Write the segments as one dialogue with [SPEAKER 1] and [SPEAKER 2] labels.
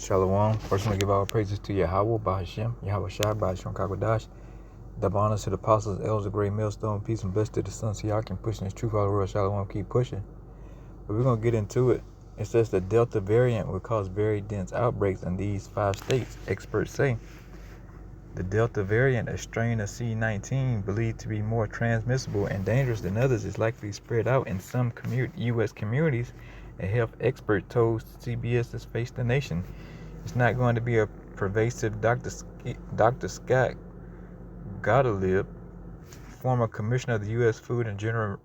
[SPEAKER 1] Shalom. First, I give all praises to Yahweh, Bahashem, Yahweh Shai, Bahashem Kakwadash. Double honors to the apostles, elders, the great millstone, peace and blessed to the son, Siakim, pushing his truth all the world. Shalom, keep pushing. But we're going to get into it. It says the Delta variant will cause very dense outbreaks in these 5 states. Experts say the Delta variant, a strain of C19 believed to be more transmissible and dangerous than others, is likely spread out in some U.S. communities. A health expert told CBS's Face the Nation. It's not going to be a pervasive. Dr. Scott Gottlieb, former commissioner of the U.S. Food and General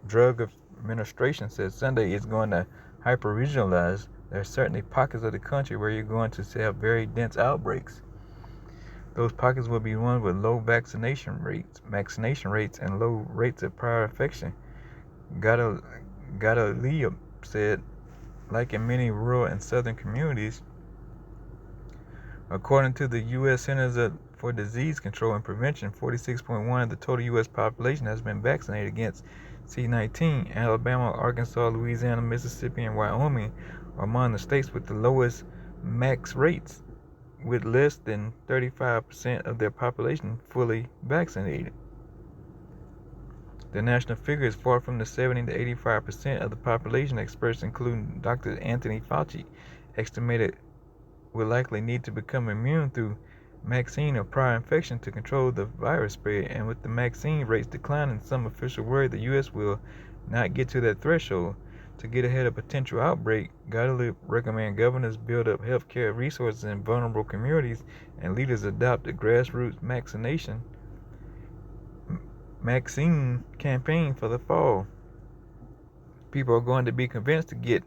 [SPEAKER 1] Drug Administration, said Sunday it's going to hyper-regionalize. There are certainly pockets of the country where you're going to have very dense outbreaks. Those pockets will be ones with low vaccination rates, and low rates of prior infection. Gottlieb said, like in many rural and southern communities, according to the U.S. Centers for Disease Control and Prevention, 46.1% of the total U.S. population has been vaccinated against C19. Alabama, Arkansas, Louisiana, Mississippi, and Wyoming are among the states with the lowest max rates, with less than 35% of their population fully vaccinated. The national figure is far from the 70 to 85% of the population. Experts, including Dr. Anthony Fauci, estimated will likely need to become immune through vaccine or prior infection to control the virus spread. And with the vaccine rates declining, some officials worry the U.S. will not get to that threshold. To get ahead of potential outbreak, Gottlieb recommend governors build up healthcare resources in vulnerable communities and leaders adopt a grassroots vaccine campaign for the fall. People are going to be convinced to get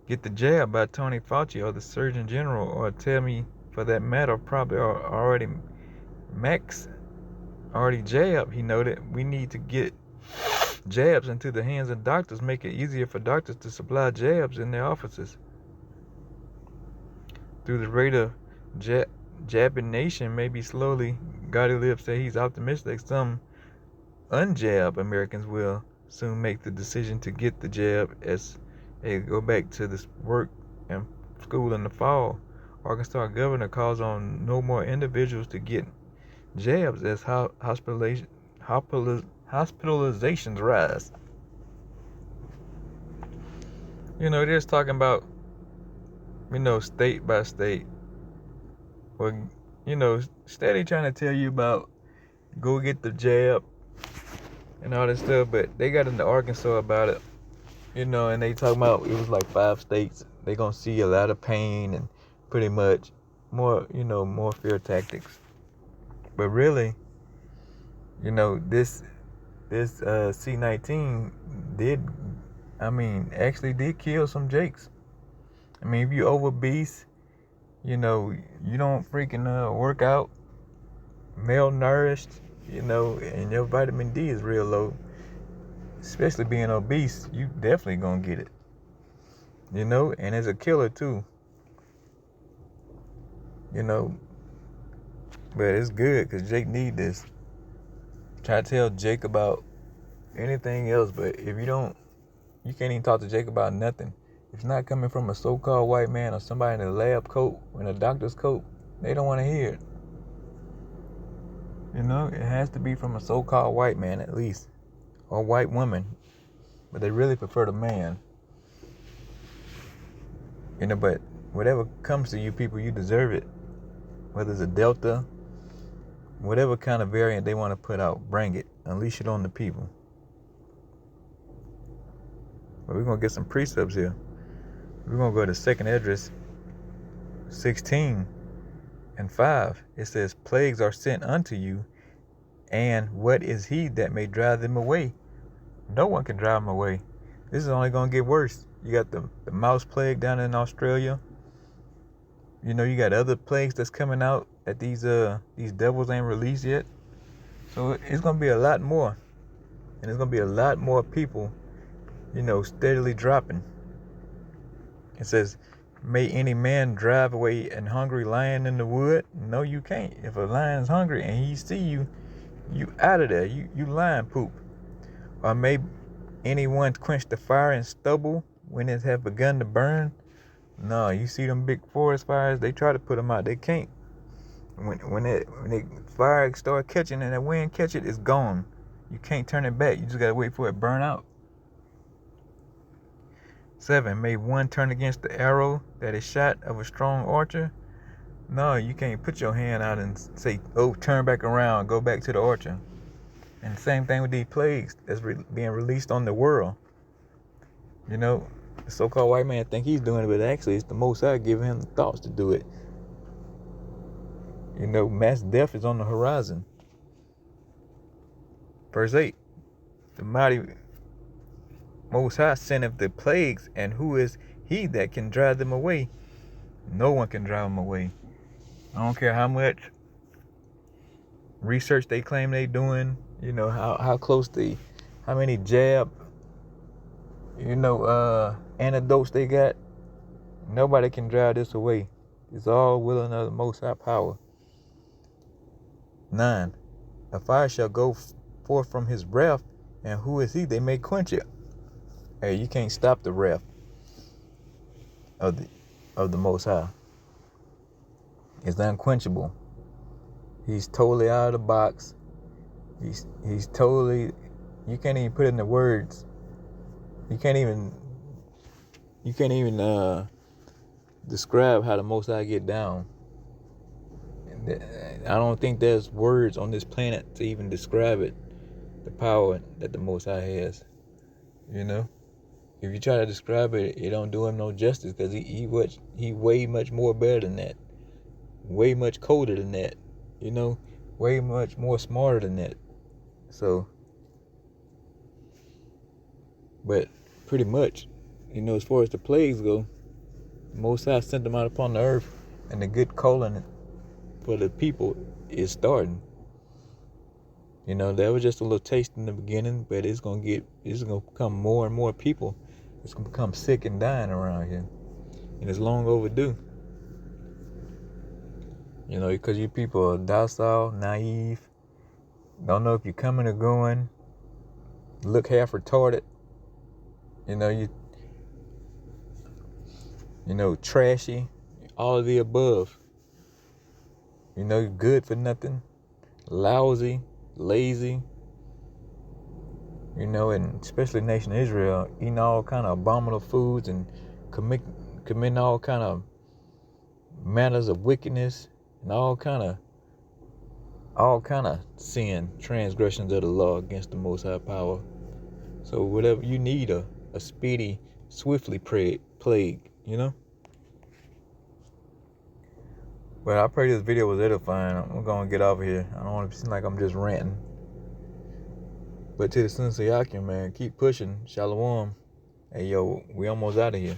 [SPEAKER 1] the jab by Tony Fauci or the Surgeon General, or tell me for that matter, probably are already jabbed. He noted, we need to get jabs into the hands of doctors, make it easier for doctors to supply jabs in their offices. Through the rate of jabination maybe slowly, Gottlieb said he's optimistic some unjabbed Americans will soon make the decision to get the jab as they go back to this work and school in the fall. Arkansas governor calls on no more individuals to get jabs as hospitalizations rise. They're just talking about, state by state. Well, steady trying to tell you about go get the jab and all this stuff, but they got into Arkansas about it, and they talking about it was like 5 states. They gonna see a lot of pain and pretty much more fear tactics. But really, this C19 actually did kill some jakes. If you obese, you don't freaking work out, malnourished, and your vitamin D is real low, especially being obese, you definitely gonna get it. And it's a killer too. But it's good because Jake need this. Try to tell Jake about anything else, but if you can't even talk to Jake about nothing. If it's not coming from a so-called white man or somebody in a lab coat, in a doctor's coat, they don't want to hear it. It has to be from a so-called white man at least, or white woman, but they really prefer the man. But whatever comes to you people, you deserve it. Whether it's a Delta, whatever kind of variant they want to put out, bring it. Unleash it on the people. But we're going to get some precepts here. We're going to go to 2nd Esdras 16 and 5. It says, plagues are sent unto you, and what is he that may drive them away? No one can drive them away. This is only going to get worse. You got the mouse plague down in Australia. You got other plagues that's coming out that these devils ain't released yet. So it's going to be a lot more. And it's going to be a lot more people, steadily dropping. It says, may any man drive away an hungry lion in the wood? No, you can't. If a lion's hungry and he see you, you out of there. You lion poop. Or may anyone quench the fire in stubble when it have begun to burn? No, you see them big forest fires, they try to put them out. They can't. When they fire start catching and the wind catch it, it's gone. You can't turn it back. You just gotta wait for it to burn out. 7. May one turn against the arrow that is shot of a strong archer? No, you can't put your hand out and say, oh, turn back around, go back to the archer. And the same thing with these plagues that's being released on the world. You know, the so-called white man think he's doing it, but actually it's the Most High giving him the thoughts to do it. You know, mass death is on the horizon. Verse 8. The mighty Most High sendeth the plagues, and who is he that can drive them away? No one can drive them away. I don't care how much research they claim they doing, you know, how close how many jab, antidotes they got. Nobody can drive this away. It's all willing of the Most High power. 9. A fire shall go forth from his wrath, and who is he they may quench it? Hey, you can't stop the wrath of the Most High. It's unquenchable. He's totally out of the box. He's totally. You can't even put it in the words. You can't even describe how the Most High get down. I don't think there's words on this planet to even describe it. The power that the Most High has. You know, if you try to describe it, it don't do him no justice, because he way much more better than that. Way much colder than that, you know, way much more smarter than that. So, but pretty much, you know, as far as the plagues go, Most High sent them out upon the earth, and the good calling for the people is starting. You know, that was just a little taste in the beginning, but it's gonna become more and more people. It's gonna become sick and dying around here, and it's long overdue. You know, because you people are docile, naive, don't know if you're coming or going, look half retarded. You know, trashy, all of the above. You know, you're good for nothing, lousy, lazy. You know, and especially the nation of Israel, eating all kind of abominable foods and committing all kind of matters of wickedness and all kind of sin, transgressions of the law against the Most High power. So whatever you need, a speedy, swiftly plague, you know. But I pray this video was edifying. I'm gonna get off of here. I don't want to seem like I'm just ranting. But to the Sons of Yakim, man, keep pushing. Shalom. Hey, yo, we almost out of here.